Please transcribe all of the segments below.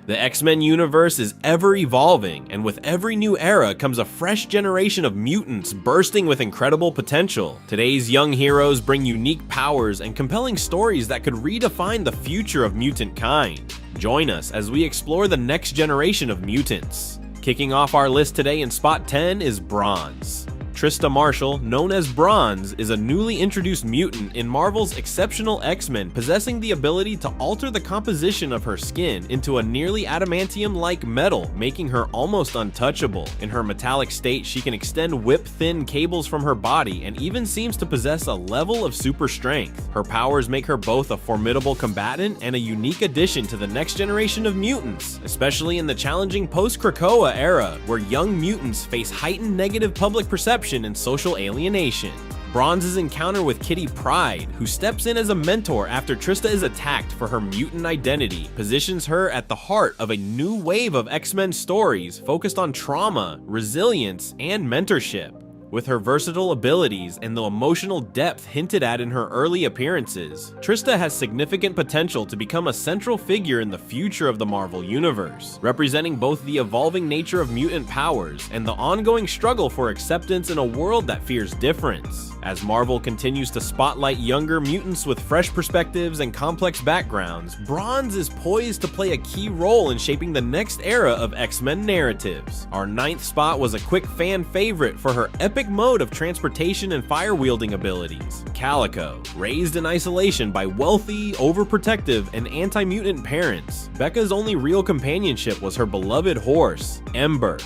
The X-Men universe is ever evolving, and with every new era comes a fresh generation of mutants bursting with incredible potential. Today's young heroes bring unique powers and compelling stories that could redefine the future of mutant kind. Join us as we explore the next generation of mutants. Kicking off our list today in spot 10 is Bronze. Trista Marshall, known as Bronze, is a newly introduced mutant in Marvel's exceptional X-Men, possessing the ability to alter the composition of her skin into a nearly adamantium-like metal, making her almost untouchable. In her metallic state, she can extend whip-thin cables from her body and even seems to possess a level of super strength. Her powers make her both a formidable combatant and a unique addition to the next generation of mutants, especially in the challenging post-Krakoa era, where young mutants face heightened negative public perception and social alienation. Bronze's encounter with Kitty Pryde, who steps in as a mentor after Trista is attacked for her mutant identity, positions her at the heart of a new wave of X-Men stories focused on trauma, resilience, and mentorship. With her versatile abilities and the emotional depth hinted at in her early appearances, Trista has significant potential to become a central figure in the future of the Marvel Universe, representing both the evolving nature of mutant powers and the ongoing struggle for acceptance in a world that fears difference. As Marvel continues to spotlight younger mutants with fresh perspectives and complex backgrounds, Bronze is poised to play a key role in shaping the next era of X-Men narratives. Our 9th spot was a quick fan favorite for her epic mode of transportation and fire-wielding abilities. Calico. Raised in isolation by wealthy, overprotective, and anti-mutant parents, Becca's only real companionship was her beloved horse, Ember.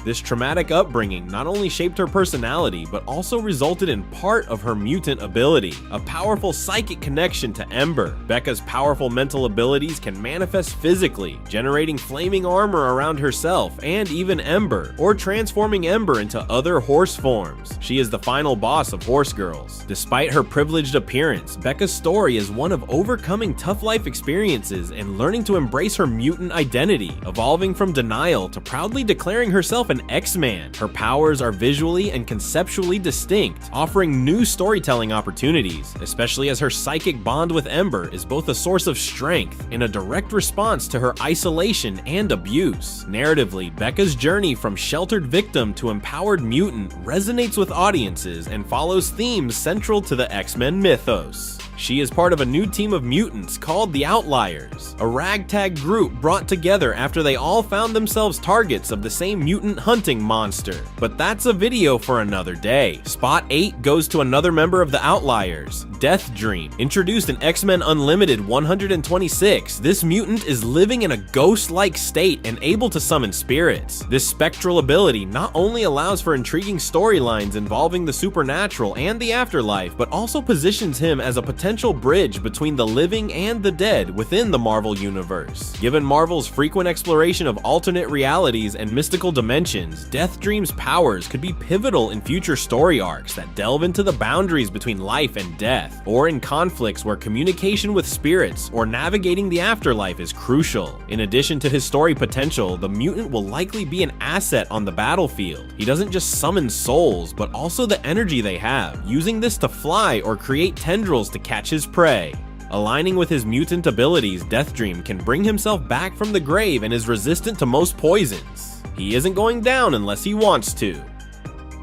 This traumatic upbringing not only shaped her personality, but also resulted in part of her mutant ability, a powerful psychic connection to Ember. Becca's powerful mental abilities can manifest physically, generating flaming armor around herself and even Ember, or transforming Ember into other horse forms. She is the final boss of Horse Girls. Despite her privileged appearance, Becca's story is one of overcoming tough life experiences and learning to embrace her mutant identity, evolving from denial to proudly declaring herself an X-Man. Her powers are visually and conceptually distinct, offering new storytelling opportunities, especially as her psychic bond with Ember is both a source of strength and a direct response to her isolation and abuse. Narratively, Becca's journey from sheltered victim to empowered mutant resonates with audiences and follows themes central to the X-Men mythos. She is part of a new team of mutants called the Outliers, a ragtag group brought together after they all found themselves targets of the same mutant hunting monster. But that's a video for another day. Spot 8 goes to another member of the Outliers, Death Dream. Introduced in X-Men Unlimited 126, this mutant is living in a ghost-like state and able to summon spirits. This spectral ability not only allows for intriguing storylines involving the supernatural and the afterlife, but also positions him as a potential bridge between the living and the dead within the Marvel Universe. Given Marvel's frequent exploration of alternate realities and mystical dimensions, Death Dream's powers could be pivotal in future story arcs that delve into the boundaries between life and death, or in conflicts where communication with spirits or navigating the afterlife is crucial. In addition to his story potential, the mutant will likely be an asset on the battlefield. He doesn't just summon souls, but also the energy they have, using this to fly or create tendrils to catch his prey. Aligning with his mutant abilities, Death Dream can bring himself back from the grave and is resistant to most poisons. He isn't going down unless he wants to.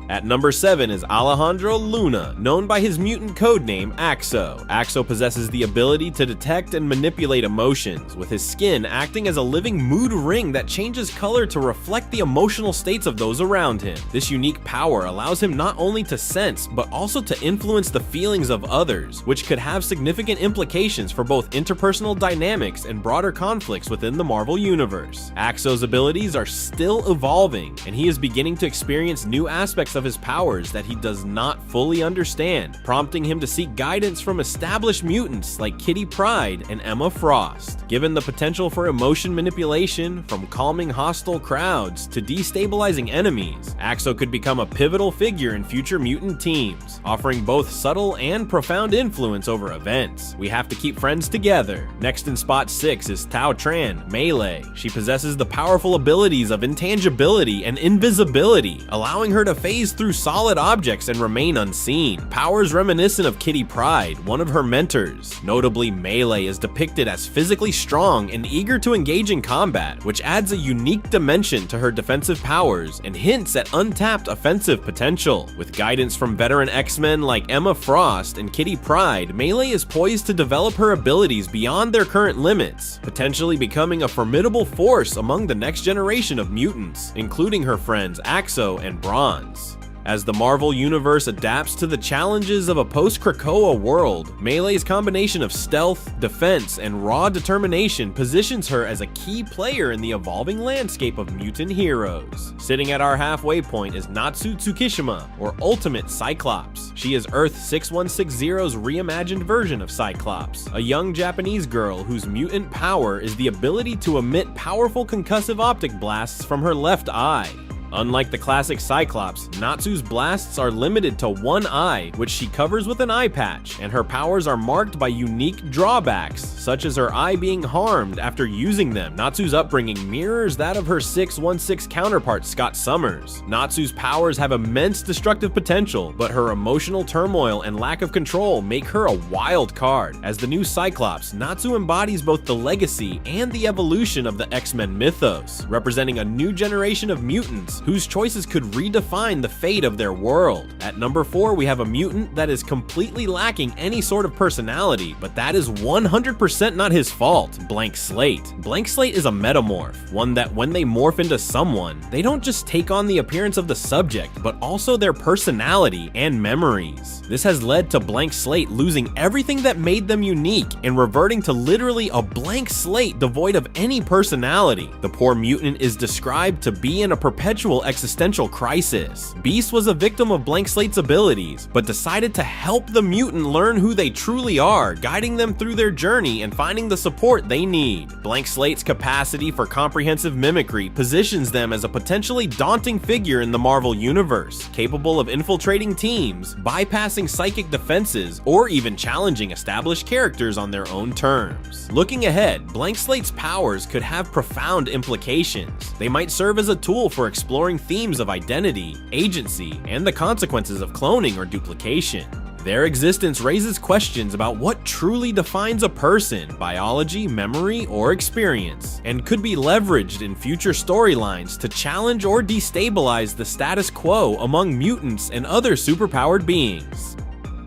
At number 7 is Alejandro Luna, known by his mutant codename Axo. Axo possesses the ability to detect and manipulate emotions, with his skin acting as a living mood ring that changes color to reflect the emotional states of those around him. This unique power allows him not only to sense, but also to influence the feelings of others, which could have significant implications for both interpersonal dynamics and broader conflicts within the Marvel Universe. Axo's abilities are still evolving, and he is beginning to experience new aspects of his powers that he does not fully understand, prompting him to seek guidance from established mutants like Kitty Pryde and Emma Frost. Given the potential for emotion manipulation, from calming hostile crowds to destabilizing enemies, Axo could become a pivotal figure in future mutant teams, offering both subtle and profound influence over events. We have to keep friends together. Next in spot 6 is Tao Tran, Melee. She possesses the powerful abilities of intangibility and invisibility, allowing her to phase blaze through solid objects and remain unseen. Powers reminiscent of Kitty Pryde, one of her mentors. Notably, Melee is depicted as physically strong and eager to engage in combat, which adds a unique dimension to her defensive powers and hints at untapped offensive potential. With guidance from veteran X-Men like Emma Frost and Kitty Pryde, Melee is poised to develop her abilities beyond their current limits, potentially becoming a formidable force among the next generation of mutants, including her friends Axo and Bronze. As the Marvel Universe adapts to the challenges of a post-Krakoa world, Melee's combination of stealth, defense, and raw determination positions her as a key player in the evolving landscape of mutant heroes. Sitting at our halfway point is Natsu Tsukishima, or Ultimate Cyclops. She is Earth 6160's reimagined version of Cyclops, a young Japanese girl whose mutant power is the ability to emit powerful concussive optic blasts from her left eye. Unlike the classic Cyclops, Natsu's blasts are limited to one eye, which she covers with an eye patch, and her powers are marked by unique drawbacks, such as her eye being harmed after using them. Natsu's upbringing mirrors that of her 616 counterpart Scott Summers. Natsu's powers have immense destructive potential, but her emotional turmoil and lack of control make her a wild card. As the new Cyclops, Natsu embodies both the legacy and the evolution of the X-Men mythos, representing a new generation of mutants whose choices could redefine the fate of their world. At number 4, we have a mutant that is completely lacking any sort of personality, but that is 100% not his fault: Blank Slate. Blank Slate is a metamorph, one that when they morph into someone, they don't just take on the appearance of the subject, but also their personality and memories. This has led to Blank Slate losing everything that made them unique and reverting to literally a blank slate devoid of any personality. The poor mutant is described to be in a perpetual existential crisis. Beast was a victim of Blank Slate's abilities, but decided to help the mutant learn who they truly are, guiding them through their journey and finding the support they need. Blank Slate's capacity for comprehensive mimicry positions them as a potentially daunting figure in the Marvel Universe, capable of infiltrating teams, bypassing psychic defenses, or even challenging established characters on their own terms. Looking ahead, Blank Slate's powers could have profound implications. They might serve as a tool for exploring themes of identity, agency, and the consequences of cloning or duplication. Their existence raises questions about what truly defines a person: biology, memory, or experience, and could be leveraged in future storylines to challenge or destabilize the status quo among mutants and other superpowered beings.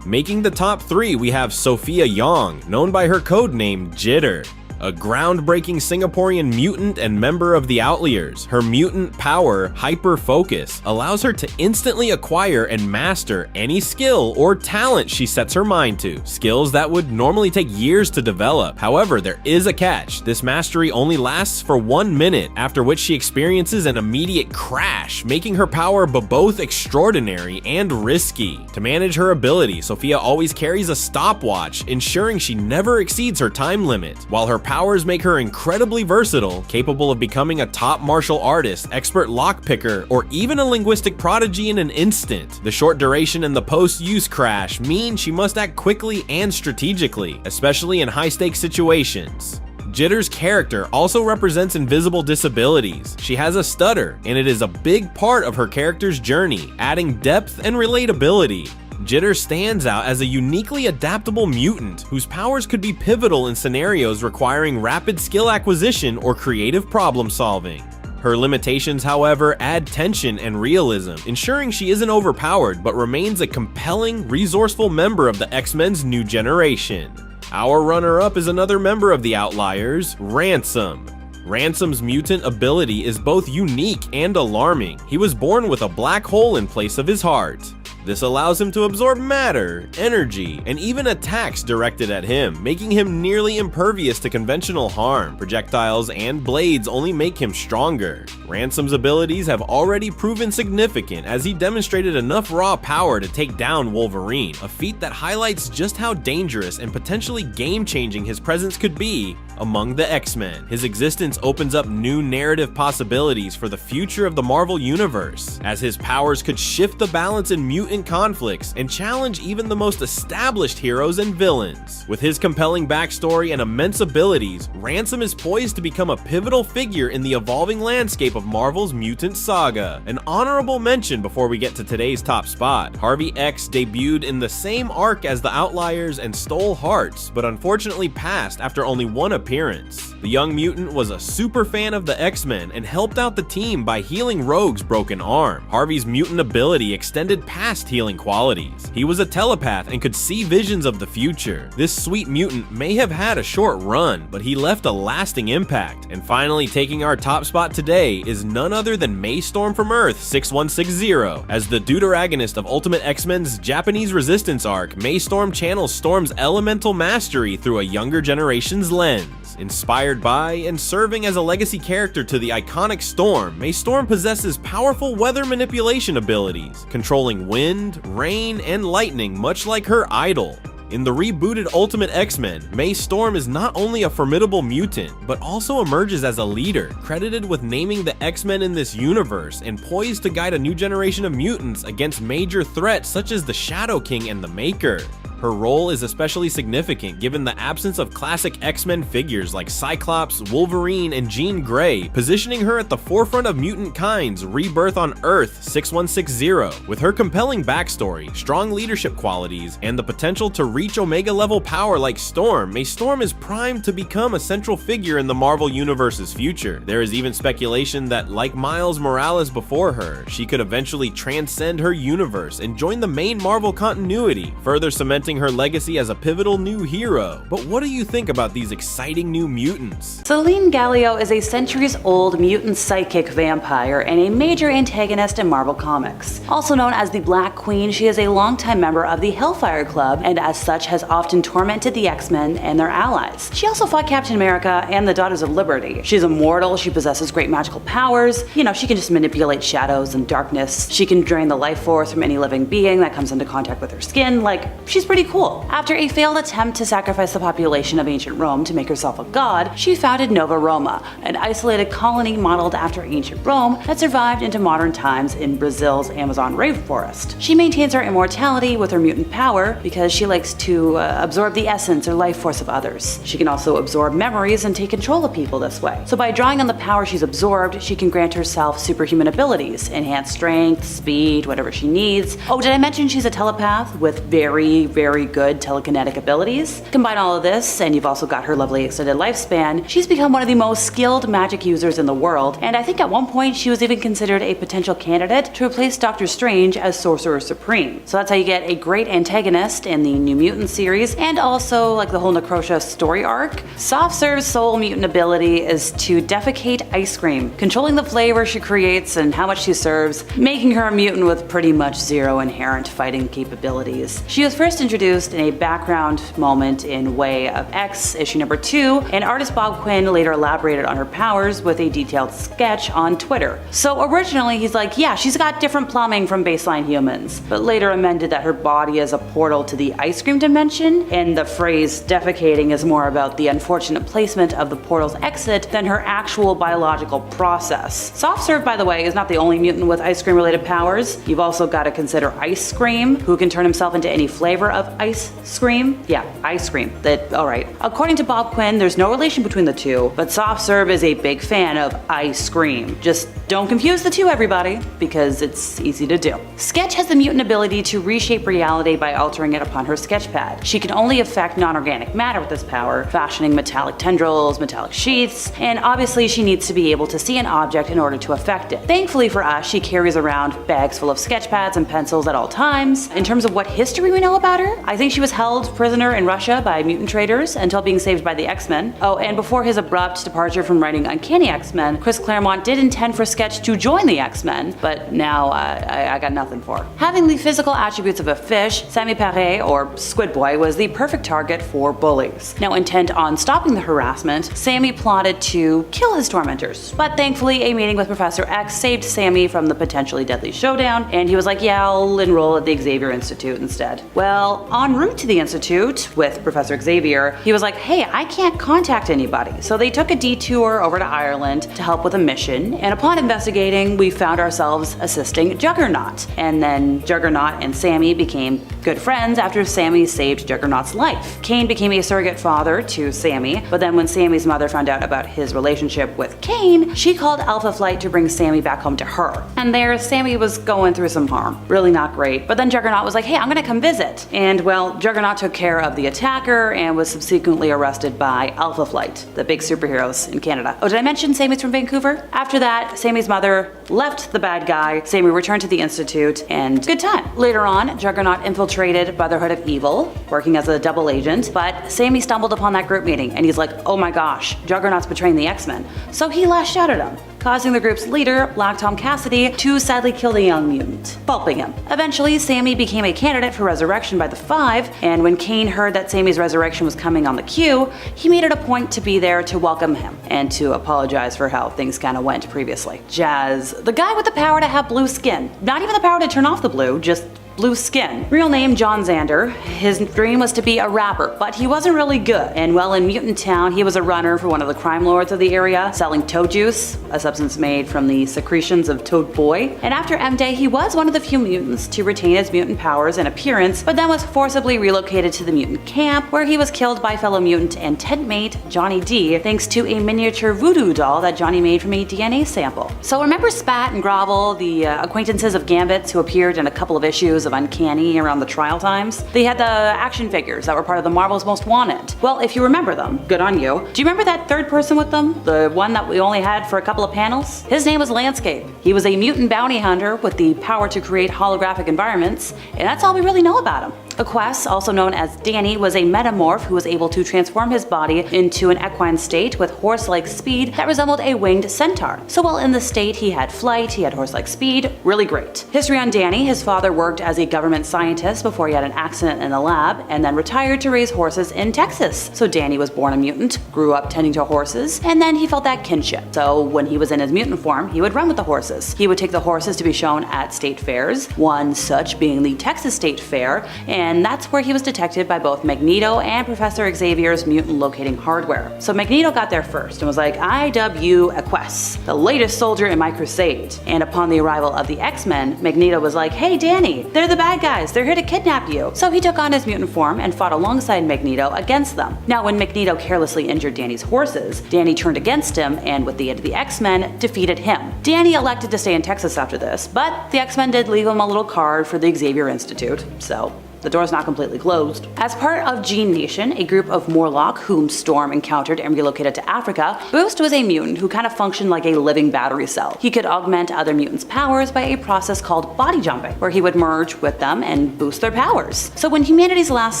Making the top 3, we have Sophia Yong, known by her codename Jitter. A groundbreaking Singaporean mutant and member of the Outliers, her mutant power, Hyper Focus, allows her to instantly acquire and master any skill or talent she sets her mind to, skills that would normally take years to develop. However, there is a catch. This mastery only lasts for 1 minute, after which she experiences an immediate crash, making her power both extraordinary and risky. To manage her ability, Sophia always carries a stopwatch, ensuring she never exceeds her time limit, while her powers make her incredibly versatile, capable of becoming a top martial artist, expert lockpicker, or even a linguistic prodigy in an instant. The short duration and the post-use crash mean she must act quickly and strategically, especially in high-stakes situations. Jitter's character also represents invisible disabilities. She has a stutter, and it is a big part of her character's journey, adding depth and relatability. Jitter stands out as a uniquely adaptable mutant whose powers could be pivotal in scenarios requiring rapid skill acquisition or creative problem solving. Her limitations, however, add tension and realism, ensuring she isn't overpowered but remains a compelling, resourceful member of the X-Men's new generation. Our runner-up is another member of the Outliers, Ransom. Ransom's mutant ability is both unique and alarming. He was born with a black hole in place of his heart. This allows him to absorb matter, energy, and even attacks directed at him, making him nearly impervious to conventional harm. Projectiles and blades only make him stronger. Ransom's abilities have already proven significant, as he demonstrated enough raw power to take down Wolverine, a feat that highlights just how dangerous and potentially game-changing his presence could be among the X-Men. His existence opens up new narrative possibilities for the future of the Marvel Universe, as his powers could shift the balance in mutant conflicts and challenge even the most established heroes and villains. With his compelling backstory and immense abilities, Ransom is poised to become a pivotal figure in the evolving landscape of Marvel's mutant saga. An honorable mention before we get to today's top spot: Harvey X debuted in the same arc as the Outliers and stole hearts, but unfortunately passed after only one appearance. The young mutant was a super fan of the X-Men and helped out the team by healing Rogue's broken arm. Harvey's mutant ability extended past healing qualities. He was a telepath and could see visions of the future. This sweet mutant may have had a short run, but he left a lasting impact. And finally, taking our top spot today is none other than Maystorm from Earth 6160. As the deuteragonist of Ultimate X-Men's Japanese Resistance arc, Maystorm channels Storm's elemental mastery through a younger generation's lens. Inspired by and serving as a legacy character to the iconic Storm, Maystorm possesses powerful weather manipulation abilities, controlling wind, rain, and lightning much like her idol. In the rebooted Ultimate X-Men, Maystorm is not only a formidable mutant, but also emerges as a leader, credited with naming the X-Men in this universe and poised to guide a new generation of mutants against major threats such as the Shadow King and the Maker. Her role is especially significant given the absence of classic X-Men figures like Cyclops, Wolverine, and Jean Grey, positioning her at the forefront of mutant kind's rebirth on Earth 6160. With her compelling backstory, strong leadership qualities, and the potential to reach Omega-level power like Storm, Maystorm is primed to become a central figure in the Marvel Universe's future. There is even speculation that, like Miles Morales before her, she could eventually transcend her universe and join the main Marvel continuity, further cementing her legacy as a pivotal new hero. But what do you think about these exciting new mutants? Selene Gallio is a centuries-old mutant psychic vampire and a major antagonist in Marvel Comics. Also known as the Black Queen, she is a longtime member of the Hellfire Club and as such has often tormented the X-Men and their allies. She also fought Captain America and the Daughters of Liberty. She's immortal, she possesses great magical powers, she can just manipulate shadows and darkness, she can drain the life force from any living being that comes into contact with her skin, she's pretty cool. After a failed attempt to sacrifice the population of ancient Rome to make herself a god, she founded Nova Roma, an isolated colony modeled after ancient Rome that survived into modern times in Brazil's Amazon rainforest. She maintains her immortality with her mutant power because she likes to absorb the essence or life force of others. She can also absorb memories and take control of people this way. So by drawing on the power she's absorbed, she can grant herself superhuman abilities, enhanced strength, speed, whatever she needs. Oh, did I mention she's a telepath with very good telekinetic abilities? Combine all of this, and you've also got her lovely extended lifespan. She's become one of the most skilled magic users in the world, and I think at one point she was even considered a potential candidate to replace Doctor Strange as Sorcerer Supreme. So that's how you get a great antagonist in the New Mutant series, and also the whole Necrosha story arc. Soft Serve's sole mutant ability is to defecate ice cream, controlling the flavor she creates and how much she serves, making her a mutant with pretty much zero inherent fighting capabilities. She was first introduced in a background moment in Way of X issue number 2, and artist Bob Quinn later elaborated on her powers with a detailed sketch on Twitter. So originally he's yeah, she's got different plumbing from baseline humans, but later amended that her body is a portal to the ice cream dimension, and the phrase defecating is more about the unfortunate placement of the portal's exit than her actual biological process. Soft Serve, by the way, is not the only mutant with ice cream related powers. You've also got to consider Ice Cream, who can turn himself into any flavor of ice cream? Yeah, ice cream. Alright. According to Bob Quinn, there's no relation between the two, but Soft Serve is a big fan of ice cream. Just don't confuse the two, everybody, because it's easy to do. Sketch has the mutant ability to reshape reality by altering it upon her sketch pad. She can only affect non-organic matter with this power, fashioning metallic tendrils, metallic sheaths, and obviously she needs to be able to see an object in order to affect it. Thankfully for us, she carries around bags full of sketch pads and pencils at all times. In terms of what history we know about her, I think she was held prisoner in Russia by mutant traders until being saved by the X-Men. Oh, and before his abrupt departure from writing Uncanny X-Men, Chris Claremont did intend for Sketch to join the X-Men, but now I got nothing for her. Having the physical attributes of a fish, Sammy Perret, or Squid Boy, was the perfect target for bullies. Now intent on stopping the harassment, Sammy plotted to kill his tormentors. But thankfully, a meeting with Professor X saved Sammy from the potentially deadly showdown, and he was like, yeah, I'll enroll at the Xavier Institute instead. Well, Well, en route to the Institute with Professor Xavier, he was like, hey, I can't contact anybody. So they took a detour over to Ireland to help with a mission, and upon investigating, we found ourselves assisting Juggernaut. And then Juggernaut and Sammy became good friends after Sammy saved Juggernaut's life. Kane became a surrogate father to Sammy, but then when Sammy's mother found out about his relationship with Kane, she called Alpha Flight to bring Sammy back home to her. And there, Sammy was going through some harm. Really not great. But then Juggernaut was like, hey, I'm gonna come visit. And well, Juggernaut took care of the attacker and was subsequently arrested by Alpha Flight, the big superheroes in Canada. Oh, did I mention Sammy's from Vancouver? After that, Sammy's mother left the bad guy, Sammy returned to the Institute, and good time. Later on, Juggernaut infiltrated Brotherhood of Evil, working as a double agent, but Sammy stumbled upon that group meeting and he's like, oh my gosh, Juggernaut's betraying the X-Men. So he lashed out at him, causing the group's leader, Black Tom Cassidy, to sadly kill the young mutant, pulping him. Eventually, Sammy became a candidate for resurrection by the Five, and when Kane heard that Sammy's resurrection was coming on the queue, he made it a point to be there to welcome him and to apologize for how things kind of went previously. Jazz, the guy with the power to have blue skin. Not even the power to turn off the blue, just blue skin. Real name John Xander. His dream was to be a rapper, but he wasn't really good. And while in Mutant Town, he was a runner for one of the crime lords of the area, selling toad juice, a substance made from the secretions of Toad Boy. And after M-Day, he was one of the few mutants to retain his mutant powers and appearance, but then was forcibly relocated to the mutant camp, where he was killed by fellow mutant and tent mate Johnny D, thanks to a miniature voodoo doll that Johnny made from a DNA sample. So remember Spat and Grovel, the acquaintances of Gambits who appeared in a couple of issues of Uncanny around the trial times? They had the action figures that were part of the Marvel's Most Wanted. Well, if you remember them, good on you. Do you remember that third person with them? The one that we only had for a couple of panels? His name was Landscape. He was a mutant bounty hunter with the power to create holographic environments, and that's all we really know about him. Aquest, also known as Danny, was a metamorph who was able to transform his body into an equine state with horse-like speed that resembled a winged centaur. So while in the state he had flight, he had horse-like speed, really great. History on Danny: his father worked as a government scientist before he had an accident in the lab, and then retired to raise horses in Texas. So Danny was born a mutant, grew up tending to horses, and then he felt that kinship. So when he was in his mutant form, he would run with the horses. He would take the horses to be shown at state fairs, one such being the Texas State Fair, and that's where he was detected by both Magneto and Professor Xavier's mutant locating hardware. So Magneto got there first and was like, I dub you Aquest, the latest soldier in my crusade. And upon the arrival of the X-Men, Magneto was like, hey Danny, they're the bad guys, they're here to kidnap you. So he took on his mutant form and fought alongside Magneto against them. Now when Magneto carelessly injured Danny's horses, Danny turned against him and with the aid of the X-Men, defeated him. Danny elected to stay in Texas after this, but the X-Men did leave him a little card for the Xavier Institute, so the door's not completely closed. As part of Gene Nation, a group of Morlocks whom Storm encountered and relocated to Africa, Boost was a mutant who kind of functioned like a living battery cell. He could augment other mutants' powers by a process called body jumping, where he would merge with them and boost their powers. So when humanity's last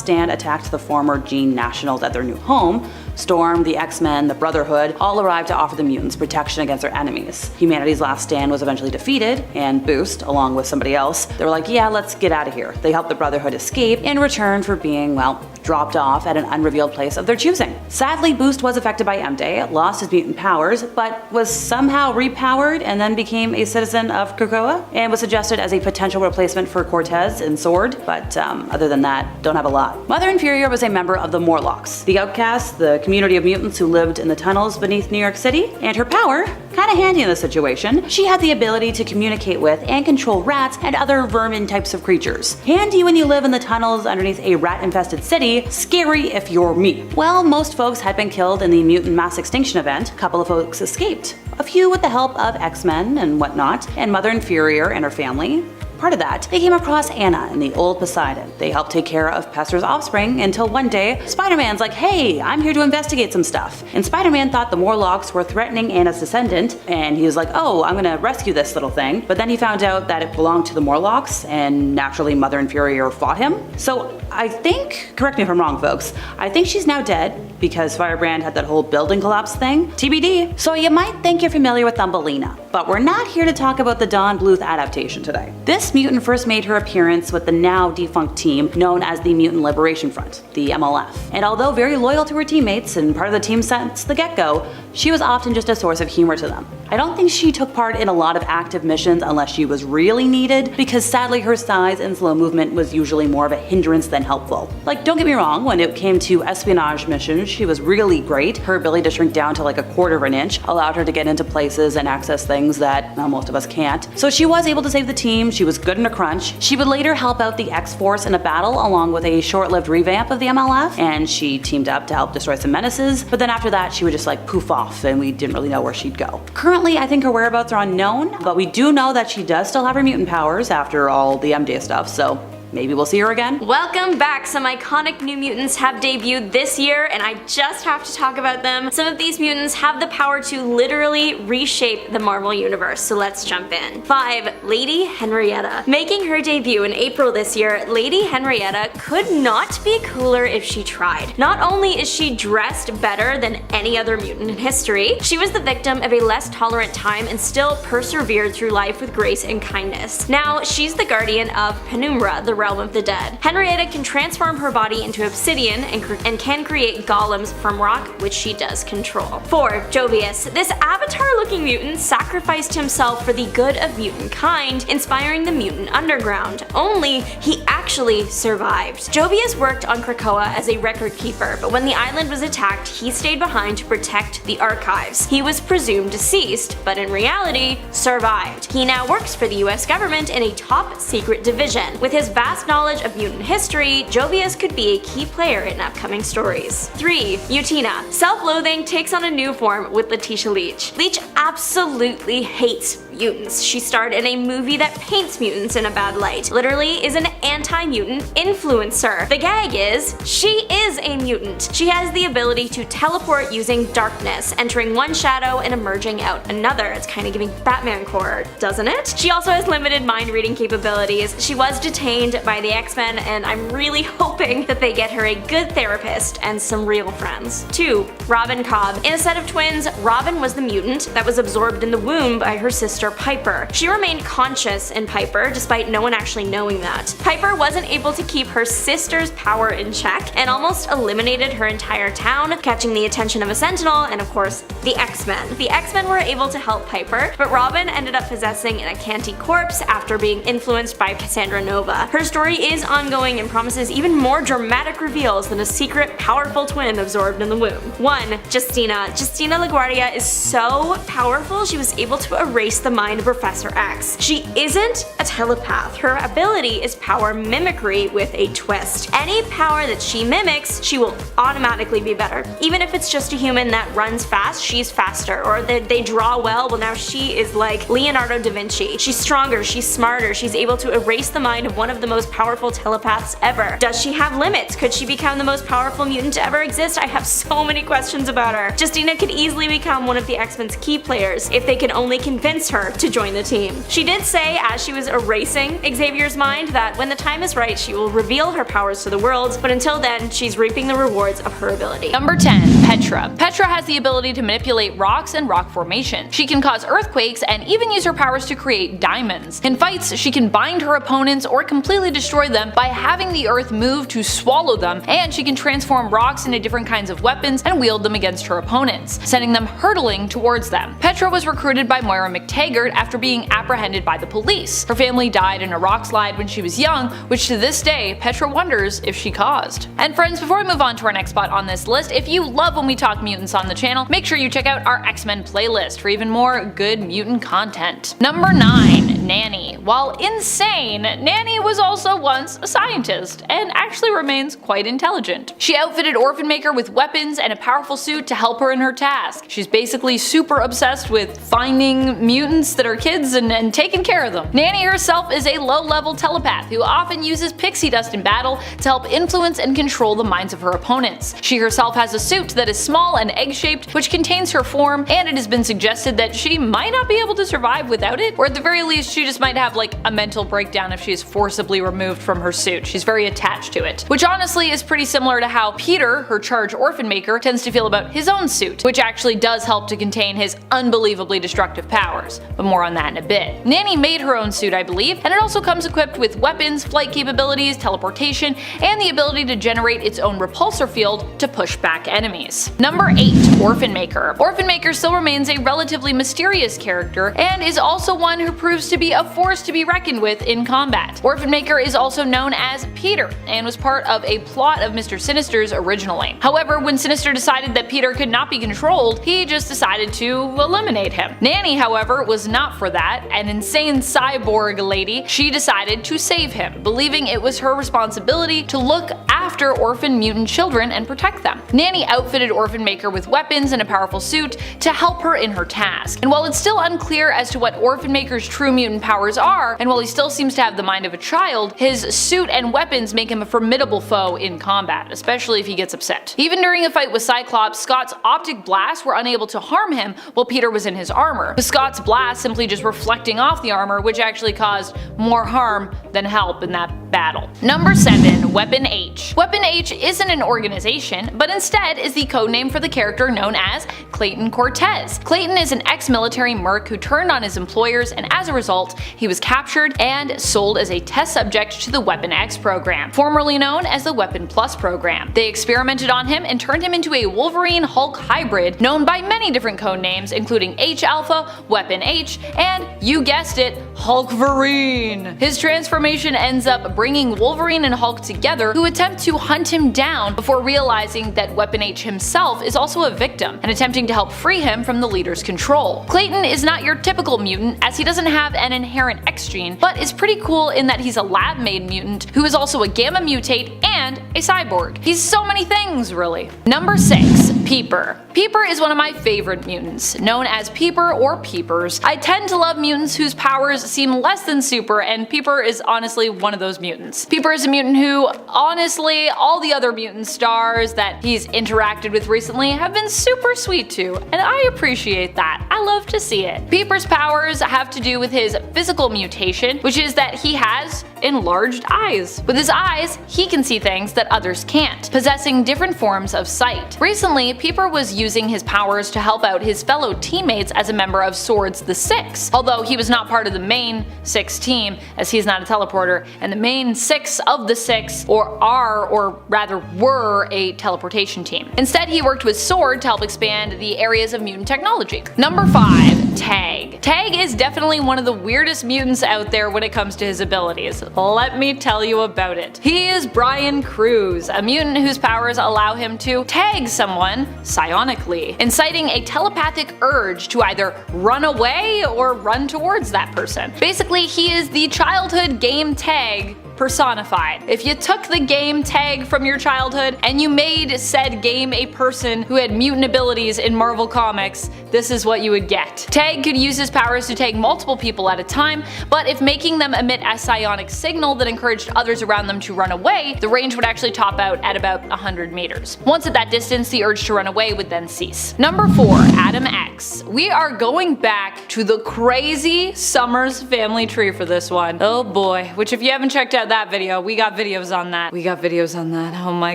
stand attacked the former Gene Nationals at their new home, Storm, the X-Men, the Brotherhood all arrived to offer the mutants protection against their enemies. Humanity's last stand was eventually defeated, and Boost, along with somebody else, they were like, yeah, let's get out of here. They helped the Brotherhood escape in return for being, well, dropped off at an unrevealed place of their choosing. Sadly, Boost was affected by M-Day, lost his mutant powers, but was somehow repowered and then became a citizen of Krakoa, and was suggested as a potential replacement for Cortez in Sword, but other than that, don't have a lot. Mother Inferior was a member of the Morlocks, the outcasts, the community of mutants who lived in the tunnels beneath New York City, and her power, kinda handy in this situation, she had the ability to communicate with and control rats and other vermin types of creatures. Handy when you live in the tunnels underneath a rat-infested city, scary if you're me. Well, most folks had been killed in the mutant mass extinction event. A couple of folks escaped, a few with the help of X-Men and whatnot, and Mother Inferior and her family. Part of that, they came across Anna in the old Poseidon. They helped take care of Pester's offspring until one day, Spider-Man's like, hey, I'm here to investigate some stuff. And Spider-Man thought the Morlocks were threatening Anna's descendant, and he was like, oh, I'm gonna rescue this little thing. But then he found out that it belonged to the Morlocks, and naturally Mother Inferior fought him. So I think, correct me if I'm wrong folks, I think she's now dead because Firebrand had that whole building collapse thing. TBD. So you might think you're familiar with Thumbelina, but we're not here to talk about the Don Bluth adaptation today. This mutant first made her appearance with the now defunct team known as the Mutant Liberation Front, the MLF. And although very loyal to her teammates and part of the team since the get-go, she was often just a source of humor to them. I don't think she took part in a lot of active missions unless she was really needed, because sadly her size and slow movement was usually more of a hindrance than helpful. Like, don't get me wrong, when it came to espionage missions, she was really great. Her ability to shrink down to like a quarter of an inch allowed her to get into places and access things that most of us can't. So she was able to save the team, she was good in a crunch. She would later help out the X-Force in a battle along with a short-lived revamp of the MLF, and she teamed up to help destroy some menaces, but then after that she would just like poof off and we didn't really know where she'd go. Currently, I think her whereabouts are unknown, but we do know that she does still have her mutant powers after all the MJ stuff, so maybe we'll see her again. Welcome back! Some iconic new mutants have debuted this year, and I just have to talk about them. Some of these mutants have the power to literally reshape the Marvel Universe, so let's jump in. 5. Lady Henrietta. Making her debut in April this year, Lady Henrietta could not be cooler if she tried. Not only is she dressed better than any other mutant in history, she was the victim of a less tolerant time and still persevered through life with grace and kindness. Now, she's the guardian of Penumbra, the realm of the dead. Henrietta can transform her body into obsidian and can create golems from rock, which she does control. 4. Jovius. This avatar-looking mutant sacrificed himself for the good of mutant kind, inspiring the mutant underground. Only, he actually survived. Jovius worked on Krakoa as a record keeper, but when the island was attacked, he stayed behind to protect the archives. He was presumed deceased, but in reality, survived. He now works for the US government in a top secret division. With his vast knowledge of mutant history, Jovius could be a key player in upcoming stories. 3. Mutina. Self-loathing takes on a new form with Letitia Leach. Leach absolutely hates mutants. She starred in a movie that paints mutants in a bad light. Literally is an anti-mutant influencer. The gag is, she is a mutant. She has the ability to teleport using darkness, entering one shadow and emerging out another. It's kind of giving Batman core, doesn't it? She also has limited mind-reading capabilities. She was detained by the X-Men, and I'm really hoping that they get her a good therapist and some real friends. 2. Robin Cobb. In a set of twins, Robin was the mutant that was absorbed in the womb by her sister Piper. She remained conscious in Piper, despite no one actually knowing that. Piper wasn't able to keep her sister's power in check and almost eliminated her entire town, catching the attention of a Sentinel and of course the X-Men. The X-Men were able to help Piper, but Robin ended up possessing an Acanti corpse after being influenced by Cassandra Nova. Her story is ongoing and promises even more dramatic reveals than a secret, powerful twin absorbed in the womb. 1. Justina. Justina LaGuardia is so powerful she was able to erase the mind of Professor X. She isn't a telepath. Her ability is power mimicry with a twist. Any power that she mimics, she will automatically be better. Even if it's just a human that runs fast, she's faster. Or they draw well now she is like Leonardo da Vinci. She's stronger, she's smarter, she's able to erase the mind of one of the most powerful telepaths ever. Does she have limits? Could she become the most powerful mutant to ever exist? I have so many questions about her. Justina could easily become one of the X-Men's key players if they can only convince her to join the team. She did say as she was erasing Xavier's mind that when the time is right she will reveal her powers to the world, but until then she's reaping the rewards of her ability. Number 10. Petra. Petra has the ability to manipulate rocks and rock formation. She can cause earthquakes and even use her powers to create diamonds. In fights, she can bind her opponents or completely destroy them by having the earth move to swallow them, and she can transform rocks into different kinds of weapons and wield them against her opponents, sending them hurtling towards them. Petra was recruited by Moira McTaggart after being apprehended by the police. Her family died in a rock slide when she was young, which to this day Petra wonders if she caused. And friends, before we move on to our next spot on this list, if you love when we talk mutants on the channel, make sure you check out our X-Men playlist for even more good mutant content. Number 9. Nanny. While insane, Nanny was also once a scientist, and actually remains quite intelligent. She outfitted Orphan Maker with weapons and a powerful suit to help her in her task. She's basically super obsessed with finding mutants that are kids and taking care of them. Nanny herself is a low-level telepath who often uses pixie dust in battle to help influence and control the minds of her opponents. She herself has a suit that is small and egg-shaped, which contains her form, and it has been suggested that she might not be able to survive without it, or at the very least she she just might have like a mental breakdown if she is forcibly removed from her suit. She's very attached to it. Which honestly is pretty similar to how Peter, her charge orphan maker, tends to feel about his own suit, which actually does help to contain his unbelievably destructive powers, but more on that in a bit. Nanny made her own suit, I believe, and it also comes equipped with weapons, flight capabilities, teleportation, and the ability to generate its own repulsor field to push back enemies. Number 8. Orphan Maker. Orphan Maker still remains a relatively mysterious character, and is also one who proves to be a force to be reckoned with in combat. Orphan Maker is also known as Peter, and was part of a plot of Mr. Sinister's originally. However, when Sinister decided that Peter could not be controlled, he just decided to eliminate him. Nanny, however, was not for that. An insane cyborg lady, she decided to save him, believing it was her responsibility to look after orphan mutant children and protect them. Nanny outfitted Orphan Maker with weapons and a powerful suit to help her in her task. And while it's still unclear as to what Orphan Maker's true mutant powers are, and while he still seems to have the mind of a child, his suit and weapons make him a formidable foe in combat, especially if he gets upset. Even during a fight with Cyclops, Scott's optic blasts were unable to harm him while Peter was in his armor, with Scott's blast simply just reflecting off the armor, which actually caused more harm than help in that battle. Number 7. Weapon H. Weapon H isn't an organization, but instead is the codename for the character known as Clayton Cortez. Clayton is an ex-military merc who turned on his employers, and as a result, he was captured and sold as a test subject to the Weapon X program, formerly known as the Weapon Plus program. They experimented on him and turned him into a Wolverine-Hulk hybrid known by many different codenames, including H-Alpha, Weapon H, and, you guessed it, Hulkverine. His transformation ends up bringing Wolverine and Hulk together, who attempt to hunt him down before realizing that Weapon H himself is also a victim, and attempting to help free him from the leader's control. Clayton is not your typical mutant, as he doesn't have an inherent X gene, but is pretty cool in that he's a lab-made mutant who is also a gamma mutate and a cyborg. He's so many things, really. Number 6. Peeper. Peeper is one of my favorite mutants, known as Peeper or Peepers. I tend to love mutants whose powers seem less than super, and Peeper is honestly one of those mutants. Peeper is a mutant who, honestly, all the other mutant stars that he's interacted with recently have been super sweet to, and I appreciate that. I love to see it. Peeper's powers have to do with his physical mutation, which is that he has enlarged eyes. With his eyes, he can see things that others can't, possessing different forms of sight. Recently, Peeper was using his powers to help out his fellow teammates as a member of Swords the Six, although he was not part of the main 6 team, as he's not a teleporter, and the main 6 of the 6 or rather were a teleportation team. Instead, he worked with Sword to help expand the areas of mutant technology. Number 5. Tag. Tag is definitely one of the weirdest mutants out there when it comes to his abilities. Let me tell you about it. He is Brian Cruz, a mutant whose powers allow him to tag someone psionically, inciting a telepathic urge to either run away or run towards that person. Basically, he is the childhood game tag personified. If you took the game tag from your childhood and you made said game a person who had mutant abilities in Marvel Comics, this is what you would get. Tag could use his powers to tag multiple people at a time, but if making them emit a psionic signal that encouraged others around them to run away, the range would actually top out at about 100 meters. Once at that distance, the urge to run away would then cease. Number 4. Adam X. We are going back to the crazy Summers family tree for this one. Oh boy, which if you haven't checked out that video, we got videos on that. Oh my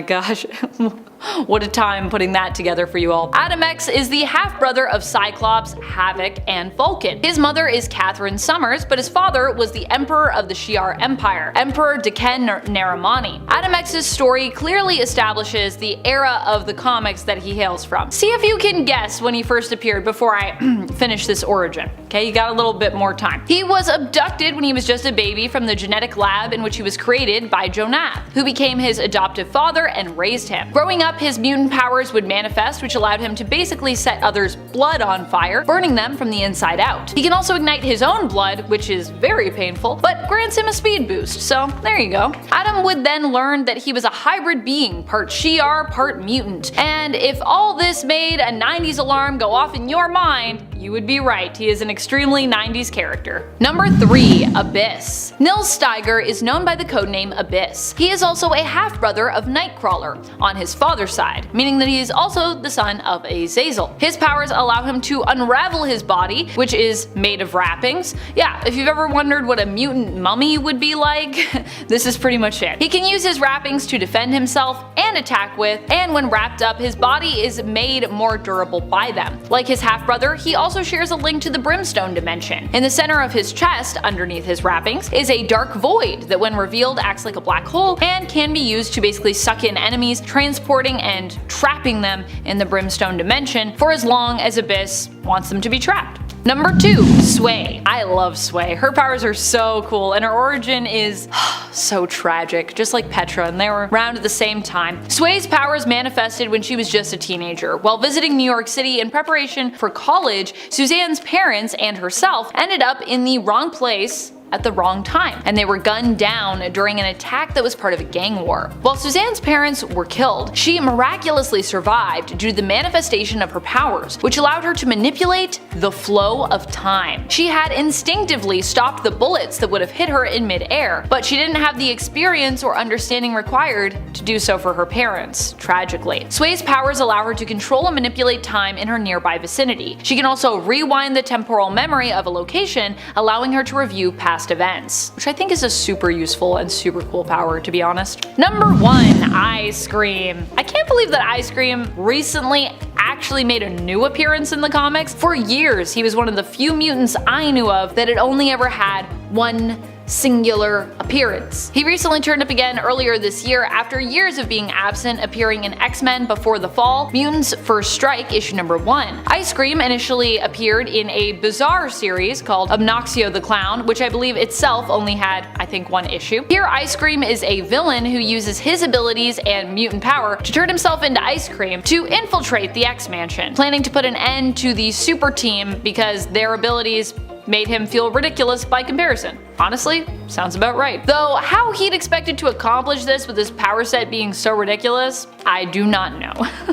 gosh. What a time putting that together for you all. Adam X is the half-brother of Cyclops, Havoc, and Vulcan. His mother is Catherine Summers, but his father was the Emperor of the Shi'ar Empire, Emperor Deken Naramani. Adam X's story clearly establishes the era of the comics that he hails from. See if you can guess when he first appeared before I finish this origin. Okay, you got a little bit more time. He was abducted when he was just a baby from the genetic lab in which he was created by Jonath, who became his adoptive father and raised him. Growing up, his mutant powers would manifest, which allowed him to basically set others' blood on fire, burning them from the inside out. He can also ignite his own blood, which is very painful, but grants him a speed boost, so there you go. Adam would then learn that he was a hybrid being, part Shi'ar, part mutant, and if all this made a 90s alarm go off in your mind, you would be right, he is an extremely 90s character. Number 3. Abyss. Nils Steiger is known by the codename Abyss. He is also a half-brother of Nightcrawler on his father's side, meaning that he is also the son of Azazel. His powers allow him to unravel his body, which is made of wrappings. Yeah, if you've ever wondered what a mutant mummy would be like, this is pretty much it. He can use his wrappings to defend himself and attack with, and when wrapped up, his body is made more durable by them. Like his half-brother, he also shares a link to the Brimstone dimension. In the center of his chest, underneath his wrappings, is a dark void that when revealed acts like a black hole and can be used to basically suck in enemies, transporting and trapping them in the Brimstone dimension for as long as Abyss wants them to be trapped. Number 2. Sway. I love Sway. Her powers are so cool and her origin is so tragic, just like Petra, and they were around at the same time. Sway's powers manifested when she was just a teenager. While visiting New York City in preparation for college, Suzanne's parents and herself ended up in the wrong place at the wrong time, and they were gunned down during an attack that was part of a gang war. While Suzanne's parents were killed, she miraculously survived due to the manifestation of her powers, which allowed her to manipulate the flow of time. She had instinctively stopped the bullets that would have hit her in mid-air, but she didn't have the experience or understanding required to do so for her parents, tragically. Sway's powers allow her to control and manipulate time in her nearby vicinity. She can also rewind the temporal memory of a location, allowing her to review past events, which I think is a super useful and super cool power, to be honest. Number 1. Ice Cream. I can't believe that Ice Cream recently actually made a new appearance in the comics. For years, he was one of the few mutants I knew of that had only ever had one singular appearance. He recently turned up again earlier this year after years of being absent, appearing in X-Men Before the Fall, Mutants First Strike issue number 1. Ice Cream initially appeared in a bizarre series called Obnoxio the Clown, which I believe itself only had, I think, 1 issue. Here Ice Cream is a villain who uses his abilities and mutant power to turn himself into ice cream to infiltrate the X-Mansion, planning to put an end to the super team because their abilities made him feel ridiculous by comparison. Honestly, sounds about right. Though how he'd expected to accomplish this with his power set being so ridiculous, I do not know.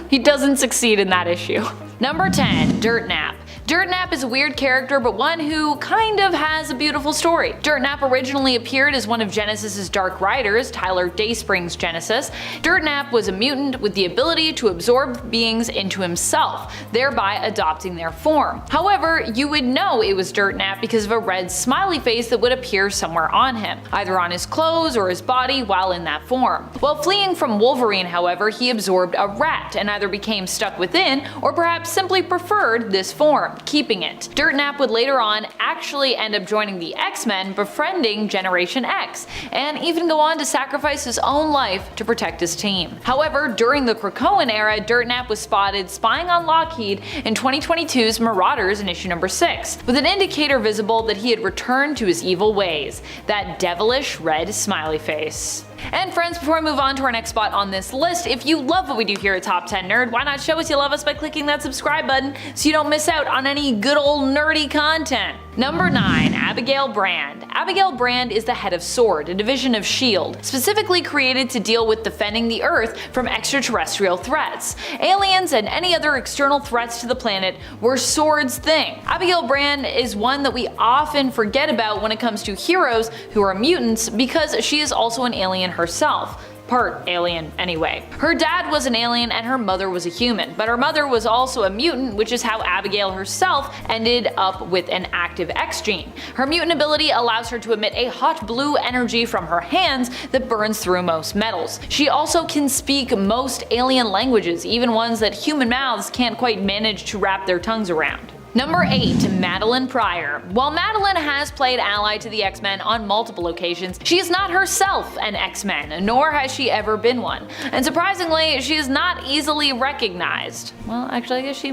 He doesn't succeed in that issue. Number 10. Dirtnap. Dirtnap is a weird character, but one who kind of has a beautiful story. Dirtnap originally appeared as one of Genesis's Dark Riders, Tyler Dayspring's Genesis. Dirtnap was a mutant with the ability to absorb beings into himself, thereby adopting their form. However, you would know it was Dirtnap because of a red smiley face that would appear somewhere on him, either on his clothes or his body while in that form. While fleeing from Wolverine, however, he absorbed a rat and either became stuck within or perhaps simply preferred this form, keeping it. Dirtnap would later on actually end up joining the X-Men, befriending Generation X, and even go on to sacrifice his own life to protect his team. However, during the Krakoan era, Dirtnap was spotted spying on Lockheed in 2022's Marauders in issue number 6, with an indicator visible that he had returned to his evil ways, that devilish red smiley face. And friends, before I move on to our next spot on this list, if you love what we do here at Top 10 Nerd, why not show us you love us by clicking that subscribe button so you don't miss out on any good old nerdy content. Number 9. Abigail Brand. Abigail Brand is the head of SWORD, a division of S.H.I.E.L.D., specifically created to deal with defending the Earth from extraterrestrial threats. Aliens and any other external threats to the planet were SWORD's thing. Abigail Brand is one that we often forget about when it comes to heroes who are mutants because she is also an alien herself. Part alien anyway. Her dad was an alien and her mother was a human, but her mother was also a mutant, which is how Abigail herself ended up with an active X gene. Her mutant ability allows her to emit a hot blue energy from her hands that burns through most metals. She also can speak most alien languages, even ones that human mouths can't quite manage to wrap their tongues around. Number 8. Madeline Pryor. While Madeline has played ally to the X-Men on multiple occasions, she is not herself an X-Men, nor has she ever been one. And surprisingly, she is not easily recognized. Well, actually, I guess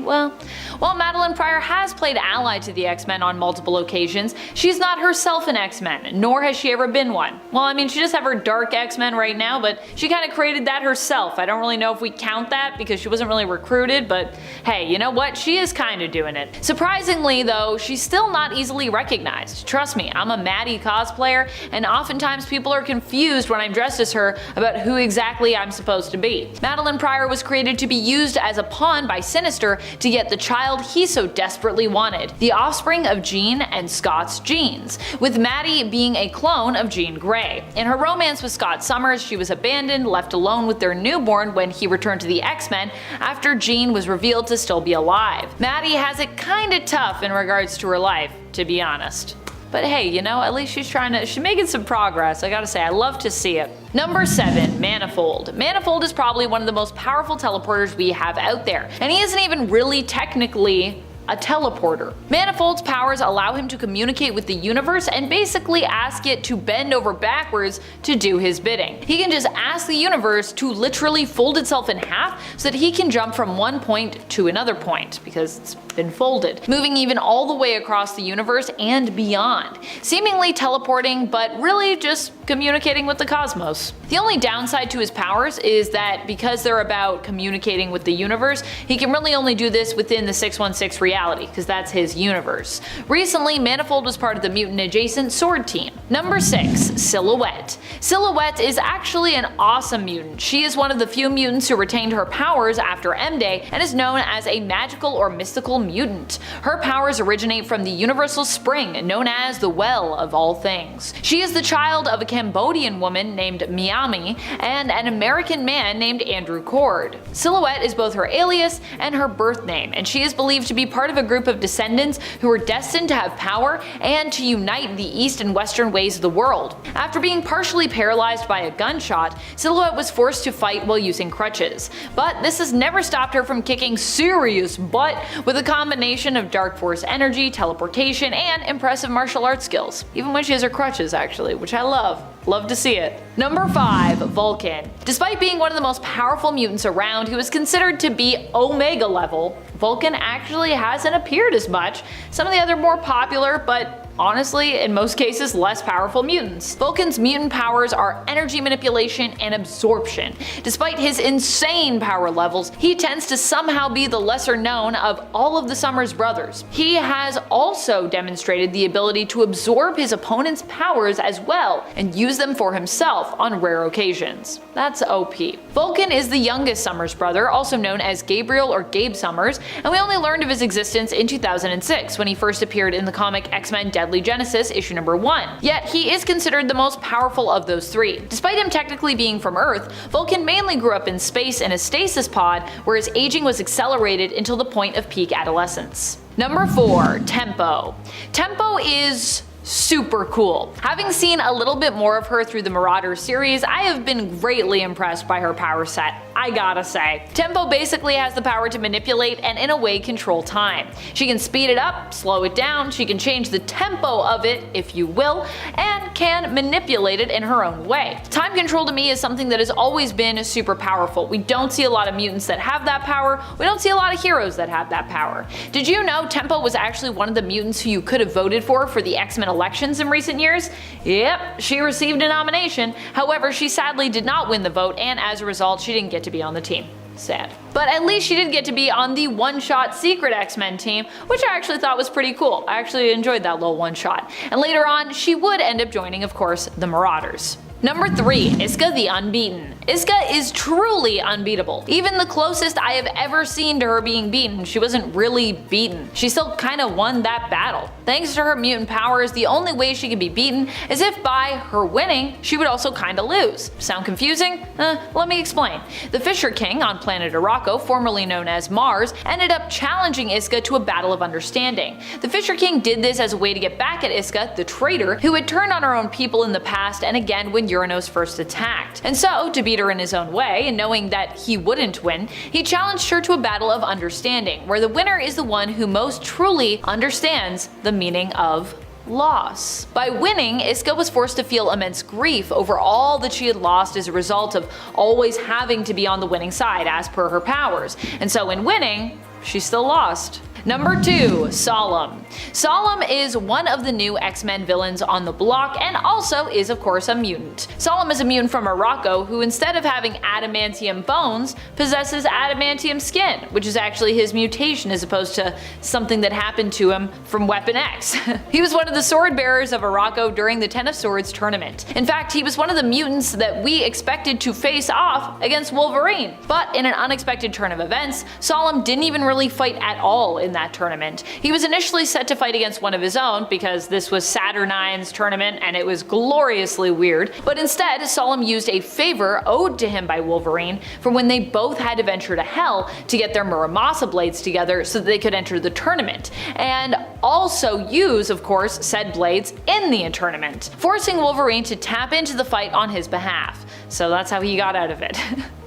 while Madeline Pryor has played ally to the X-Men on multiple occasions, she's not herself an X-Men, nor has she ever been one. Well, I mean, she does have her dark X-Men right now, but she kind of created that herself. I don't really know if we count that because she wasn't really recruited, but hey, you know what? She is kind of doing it. Surprisingly though, she's still not easily recognized. Trust me, I'm a Maddie cosplayer, and oftentimes people are confused when I'm dressed as her about who exactly I'm supposed to be. Madeline Pryor was created to be used as a pawn by Sinister to get the child he so desperately wanted, the offspring of Jean and Scott's genes, with Maddie being a clone of Jean Grey. In her romance with Scott Summers, she was abandoned, left alone with their newborn when he returned to the X-Men after Jean was revealed to still be alive. Maddie has it kinda tough in regards to her life, to be honest. But hey, you know, at least she's making some progress. I gotta say, I love to see it. Number 7. Manifold. Manifold is probably one of the most powerful teleporters we have out there, and he isn't even really technically a teleporter. Manifold's powers allow him to communicate with the universe and basically ask it to bend over backwards to do his bidding. He can just ask the universe to literally fold itself in half so that he can jump from one point to another point, because it's been folded, moving even all the way across the universe and beyond, seemingly teleporting but really just communicating with the cosmos. The only downside to his powers is that because they're about communicating with the universe, he can really only do this within the 616 reality, because that's his universe. Recently, Manifold was part of the mutant adjacent Sword team. Number 6. Silhouette. Silhouette is actually an awesome mutant. She is one of the few mutants who retained her powers after M-Day and is known as a magical or mystical mutant. Her powers originate from the universal spring known as the Well of All Things. She is the child of a Cambodian woman named Miami and an American man named Andrew Cord. Silhouette is both her alias and her birth name, and she is believed to be part of a group of descendants who are destined to have power and to unite the east and western ways of the world. After being partially paralyzed by a gunshot, Silhouette was forced to fight while using crutches, but this has never stopped her from kicking serious butt with a combination of dark force energy, teleportation, and impressive martial arts skills. Even when she has her crutches, actually, which I love. Love to see it. Number 5. Vulcan. Despite being one of the most powerful mutants around, he was considered to be Omega level. Vulcan actually hasn't appeared as much. Some of the other more popular, but honestly, in most cases, less powerful mutants. Vulcan's mutant powers are energy manipulation and absorption. Despite his insane power levels, he tends to somehow be the lesser known of all of the Summers brothers. He has also demonstrated the ability to absorb his opponent's powers as well and use them for himself on rare occasions. That's OP. Vulcan is the youngest Summers brother, also known as Gabriel or Gabe Summers, and we only learned of his existence in 2006 when he first appeared in the comic X-Men Deadly Genesis issue number 1. Yet he is considered the most powerful of those three. Despite him technically being from Earth, Vulcan mainly grew up in space in a stasis pod where his aging was accelerated until the point of peak adolescence. Number 4. Tempo. Tempo is super cool. Having seen a little bit more of her through the Marauders series, I have been greatly impressed by her power set, I gotta say. Tempo basically has the power to manipulate and in a way control time. She can speed it up, slow it down, she can change the tempo of it, if you will, and can manipulate it in her own way. Time control to me is something that has always been super powerful. We don't see a lot of mutants that have that power, we don't see a lot of heroes that have that power. Did you know Tempo was actually one of the mutants who you could have voted for the X-Men elections in recent years? Yep, she received a nomination. However, she sadly did not win the vote, and as a result, she didn't get to be on the team. Sad. But at least she did get to be on the one-shot secret X-Men team, which I actually thought was pretty cool. I actually enjoyed that little one-shot. And later on, she would end up joining, of course, the Marauders. Number 3. Iska the Unbeaten. Iska is truly unbeatable. Even the closest I have ever seen to her being beaten, she wasn't really beaten. She still kinda won that battle. Thanks to her mutant powers, the only way she could be beaten is if by her winning, she would also kinda lose. Sound confusing? Let me explain. The Fisher King on planet Arakko, formerly known as Mars, ended up challenging Iska to a battle of understanding. The Fisher King did this as a way to get back at Iska, the traitor, who had turned on her own people in the past and again when Uranos first attacked. And so, to beat her in his own way, and knowing that he wouldn't win, he challenged her to a battle of understanding, where the winner is the one who most truly understands the meaning of loss. By winning, Iska was forced to feel immense grief over all that she had lost as a result of always having to be on the winning side as per her powers, and so in winning, she still lost. Number 2. Solemn. Solemn is one of the new X-Men villains on the block and also is of course a mutant. Solemn is a mutant from Morocco who, instead of having adamantium bones, possesses adamantium skin, which is actually his mutation as opposed to something that happened to him from Weapon X. He was one of the sword bearers of Morocco during the Ten of Swords tournament. In fact, he was one of the mutants that we expected to face off against Wolverine. But in an unexpected turn of events, Solemn didn't even really fight at all in that tournament. He was initially set to fight against one of his own because this was Saturnine's tournament and it was gloriously weird, but instead Solemn used a favor owed to him by Wolverine for when they both had to venture to Hell to get their Muramasa blades together so that they could enter the tournament, and also use, of course, said blades in the tournament, forcing Wolverine to tap into the fight on his behalf. So that's how he got out of it.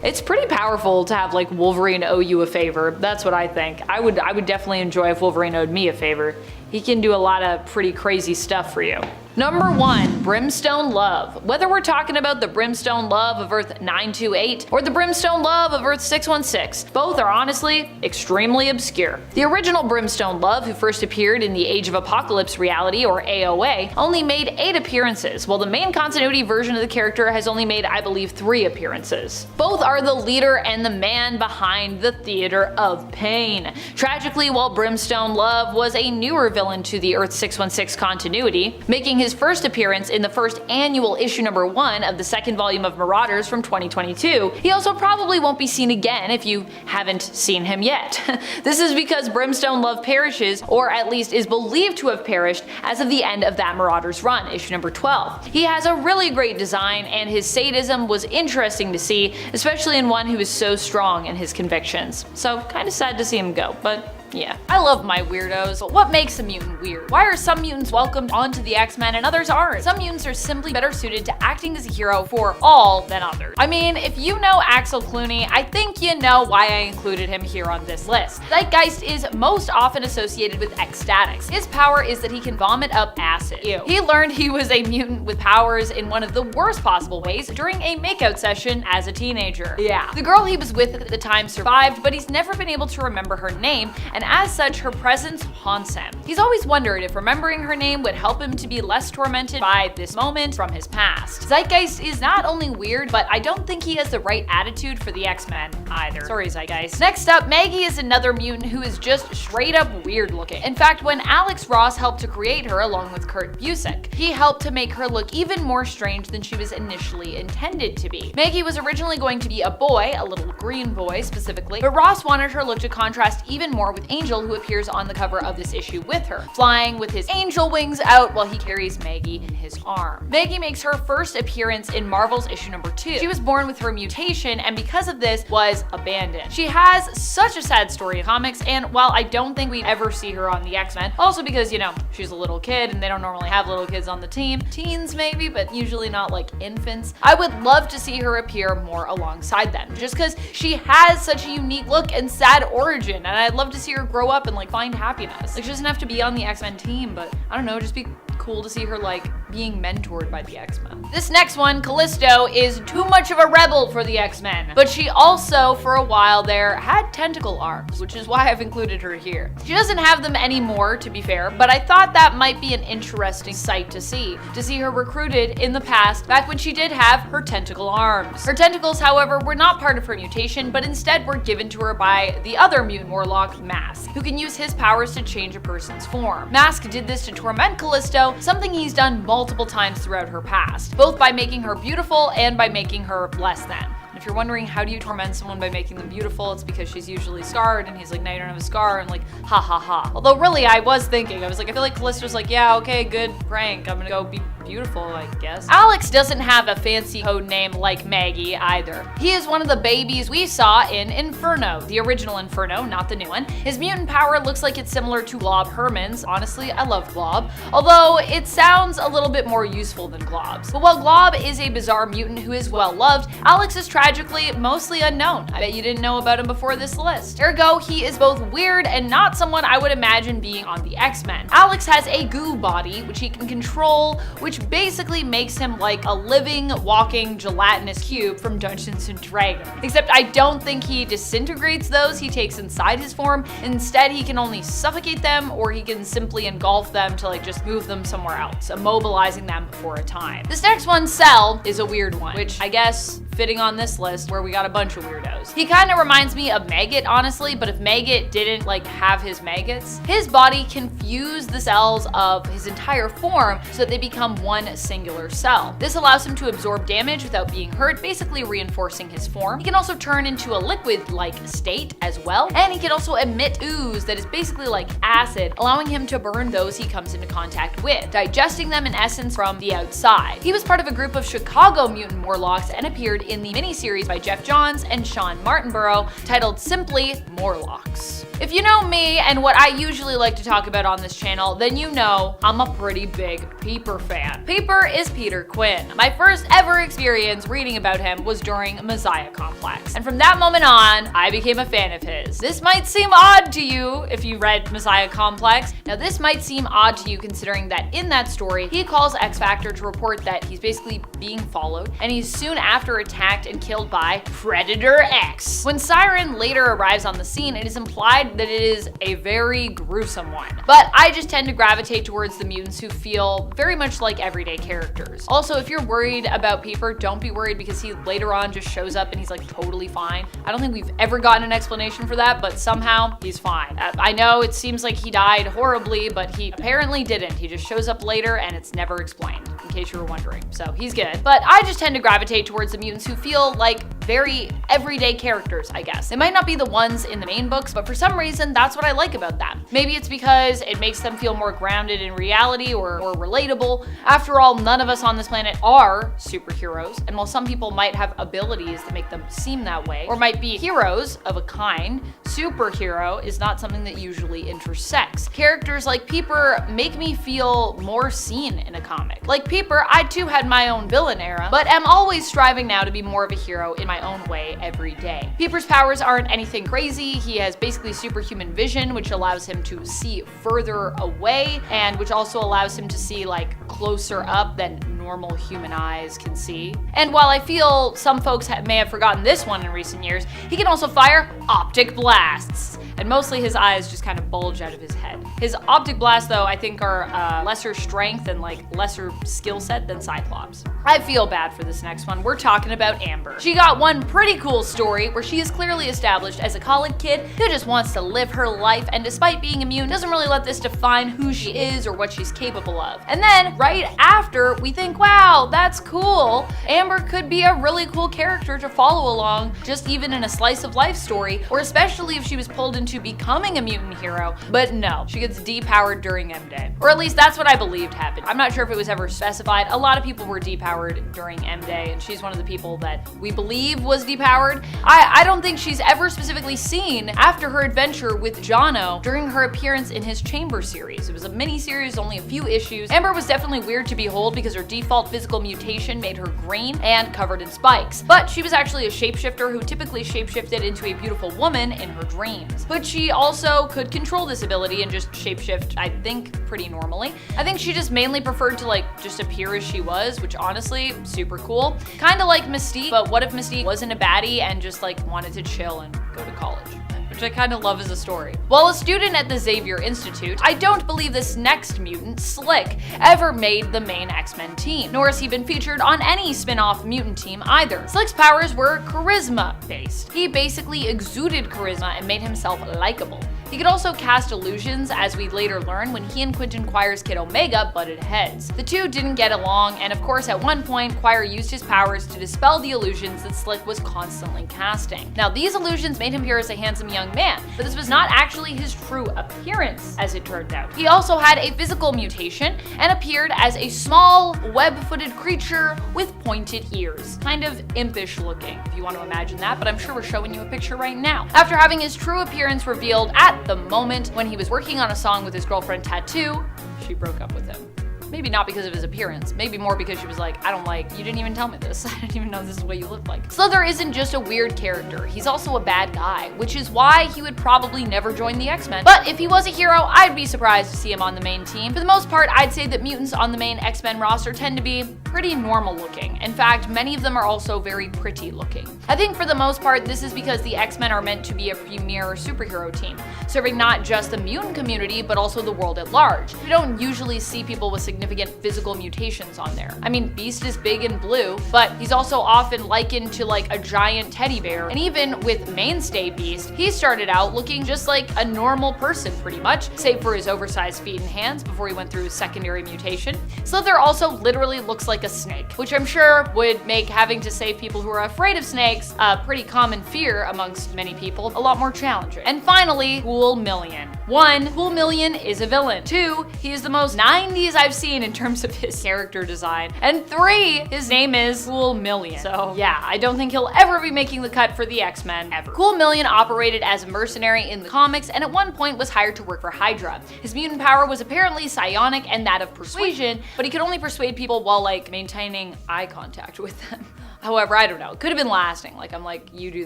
It's pretty powerful to have like Wolverine owe you a favor. That's what I think. I would definitely enjoy if Wolverine owed me a favor. He can do a lot of pretty crazy stuff for you. Number 1. Brimstone Love. Whether we're talking about the Brimstone Love of Earth 928 or the Brimstone Love of Earth 616, both are honestly extremely obscure. The original Brimstone Love, who first appeared in the Age of Apocalypse reality, or AOA, only made 8 appearances, while the main continuity version of the character has only made, I believe, 3 appearances. Both are the leader and the man behind the Theater of Pain. Tragically, while Brimstone Love was a newer villain to the Earth 616 continuity, making his first appearance in the first annual issue number 1 of the second volume of Marauders from 2022, he also probably won't be seen again if you haven't seen him yet. This is because Brimstone Love perishes, or at least is believed to have perished, as of the end of that Marauders run, issue number 12. He has a really great design, and his sadism was interesting to see, especially in one who is so strong in his convictions. So kinda sad to see him go, but yeah. I love my weirdos, but what makes a mutant weird? Why are some mutants welcomed onto the X-Men and others aren't? Some mutants are simply better suited to acting as a hero for all than others. I mean, if you know Axel Clooney, I think you know why I included him here on this list. Zeitgeist is most often associated with ecstatics. His power is that he can vomit up acid. Ew. He learned he was a mutant with powers in one of the worst possible ways during a makeout session as a teenager. Yeah. The girl he was with at the time survived, but he's never been able to remember her name, and as such, her presence haunts him. He's always wondered if remembering her name would help him to be less tormented by this moment from his past. Zeitgeist is not only weird, but I don't think he has the right attitude for the X-Men either. Sorry, Zeitgeist. Next up, Maggie is another mutant who is just straight up weird looking. In fact, when Alex Ross helped to create her along with Kurt Busiek, he helped to make her look even more strange than she was initially intended to be. Maggie was originally going to be a boy, a little green boy specifically, but Ross wanted her look to contrast even more with Angel, who appears on the cover of this issue with her, flying with his angel wings out while he carries Maggie in his arm. Maggie makes her first appearance in Marvel's issue number 2. She was born with her mutation and because of this was abandoned. She has such a sad story in comics, and while I don't think we'd ever see her on the X-Men, also because, you know, she's a little kid and they don't normally have little kids on the team, teens maybe, but usually not like infants, I would love to see her appear more alongside them, just because she has such a unique look and sad origin, and I'd love to see her grow up and like find happiness. Like, she doesn't have to be on the X-Men team, but I don't know, just be cool to see her like being mentored by the X-Men. This next one, Callisto, is too much of a rebel for the X-Men, but she also, for a while there, had tentacle arms, which is why I've included her here. She doesn't have them anymore, to be fair, but I thought that might be an interesting sight to see her recruited in the past, back when she did have her tentacle arms. Her tentacles, however, were not part of her mutation, but instead were given to her by the other mutant warlock, Mask, who can use his powers to change a person's form. Mask did this to torment Callisto, something he's done multiple times throughout her past, both by making her beautiful and by making her less than. If you're wondering how do you torment someone by making them beautiful, it's because she's usually scarred, and he's like, no, you don't have a scar, and like, ha ha ha. Although really, I was thinking, I was like, I feel like Callisto's like, yeah, okay, good prank, I'm gonna go be beautiful, I guess. Alex doesn't have a fancy code name like Maggie either. He is one of the babies we saw in Inferno, the original Inferno, not the new one. His mutant power looks like it's similar to Glob Herman's. Honestly, I love Glob, although it sounds a little bit more useful than Glob's. But while Glob is a bizarre mutant who is well loved, Alex is tragically mostly unknown. I bet you didn't know about him before this list. Ergo, he is both weird and not someone I would imagine being on the X-Men. Alex has a goo body, which he can control, which which basically makes him like a living, walking, gelatinous cube from Dungeons & Dragons. Except I don't think he disintegrates those he takes inside his form. Instead, he can only suffocate them, or he can simply engulf them to like just move them somewhere else, immobilizing them for a time. This next one, Cell, is a weird one, which I guess fitting on this list where we got a bunch of weirdos. He kind of reminds me of Maggot, honestly, but if Maggot didn't like have his maggots, his body can fuse the cells of his entire form so that they become one singular cell. This allows him to absorb damage without being hurt, basically reinforcing his form. He can also turn into a liquid-like state as well, and he can also emit ooze that is basically like acid, allowing him to burn those he comes into contact with, digesting them in essence from the outside. He was part of a group of Chicago mutant Morlocks and appeared in the miniseries by Jeff Johns and Sean Martinborough titled simply Morlocks. If you know me and what I usually like to talk about on this channel, then you know I'm a pretty big Peeper fan. Peeper is Peter Quinn. My first ever experience reading about him was during Messiah Complex, and from that moment on, I became a fan of his. This might seem odd to you if you read Messiah Complex. Now this might seem odd to you considering that in that story, he calls X-Factor to report that he's basically being followed, and he's soon after attacked and killed by Predator X. When Siren later arrives on the scene, it is implied that it is a very gruesome one. But I just tend to gravitate towards the mutants who feel very much like everyday characters. Also, if you're worried about Peeper, don't be worried because he later on just shows up and he's like totally fine. I don't think we've ever gotten an explanation for that, but somehow he's fine. I know it seems like he died horribly, but he apparently didn't. He just shows up later and it's never explained, in case you were wondering. So he's good. But I just tend to gravitate towards the mutants who feel like very everyday characters, I guess. They might not be the ones in the main books, but for some reason, that's what I like about them. Maybe it's because it makes them feel more grounded in reality or more relatable. After all, none of us on this planet are superheroes, and while some people might have abilities that make them seem that way, or might be heroes of a kind, superhero is not something that usually intersects. Characters like Peeper make me feel more seen in a comic. Like Peeper, I too had my own villain era, but am always striving now to be more of a hero in my own way every day. Peeper's powers aren't anything crazy. He has basically superhuman vision, which allows him to see further away, and which also allows him to see like closer up than normal human eyes can see. And while I feel some folks may have forgotten this one in recent years, he can also fire optic blasts. And mostly his eyes just kind of bulge out of his head. His optic blasts, though, I think are lesser strength and like lesser skill set than Cyclops. I feel bad for this next one. We're talking about Amber. She got one pretty cool story where she is clearly established as a college kid who just wants to live her life, and despite being immune, doesn't really let this define who she is or what she's capable of. And then right after, we think, wow, that's cool. Amber could be a really cool character to follow along, just even in a slice of life story, or especially if she was pulled into becoming a mutant hero. But no, she gets depowered during M-Day. Or at least that's what I believed happened. I'm not sure if it was ever specified. A lot of people were depowered during M-Day, and she's one of the people that we believe was depowered. I don't think she's ever specifically seen after her adventure with Jono during her appearance in his Chamber series. It was a mini-series, only a few issues. Amber was definitely weird to behold because her default physical mutation made her green and covered in spikes. But she was actually a shapeshifter who typically shapeshifted into a beautiful woman in her dreams. But she also could control this ability and just shapeshift, I think, pretty normally. I think she just mainly preferred to like just appear as she was, which honestly, super cool. Kind of like Mystique, but what if Mystique wasn't a baddie and just like wanted to chill and go to college? Which I kind of love as a story. While a student at the Xavier Institute, I don't believe this next mutant, Slick, ever made the main X-Men team, nor has he been featured on any spin-off mutant team either. Slick's powers were charisma-based. He basically exuded charisma and made himself likable. He could also cast illusions, as we'd later learn when he and Quentin Quire's kid Omega butted heads. The two didn't get along, and of course at one point, Quire used his powers to dispel the illusions that Slick was constantly casting. Now these illusions made him appear as a handsome young man, but this was not actually his true appearance, as it turned out. He also had a physical mutation and appeared as a small, web-footed creature with pointed ears. Kind of impish looking, if you want to imagine that, but I'm sure we're showing you a picture right now. After having his true appearance revealed at the moment when he was working on a song with his girlfriend Tattoo, she broke up with him. Maybe not because of his appearance, maybe more because she was like, I don't like, you didn't even tell me this. I didn't even know this is what you look like. Slither isn't just a weird character, he's also a bad guy, which is why he would probably never join the X-Men. But if he was a hero, I'd be surprised to see him on the main team. For the most part, I'd say that mutants on the main X-Men roster tend to be pretty normal looking. In fact, many of them are also very pretty looking. I think for the most part, this is because the X-Men are meant to be a premier superhero team, serving not just the mutant community, but also the world at large. We don't usually see people with significant physical mutations on there. I mean, Beast is big and blue, but he's also often likened to like a giant teddy bear. And even with mainstay Beast, he started out looking just like a normal person pretty much, save for his oversized feet and hands before he went through his secondary mutation. Slither also literally looks like a snake, which I'm sure would make having to save people who are afraid of snakes, a pretty common fear amongst many people, a lot more challenging. And finally, Cool Million. 1. Cool Million is a villain. 2. He is the most 90s I've seen in terms of his character design. And 3. His name is Cool Million. So yeah, I don't think he'll ever be making the cut for the X-Men, ever. Cool Million operated as a mercenary in the comics and at one point was hired to work for Hydra. His mutant power was apparently psionic and that of persuasion, but he could only persuade people while like maintaining eye contact with them. However, I don't know, it could have been lasting. Like I'm like, you do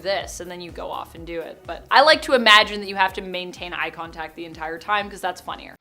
this and then you go off and do it. But I like to imagine that you have to maintain eye contact the entire time because that's funnier.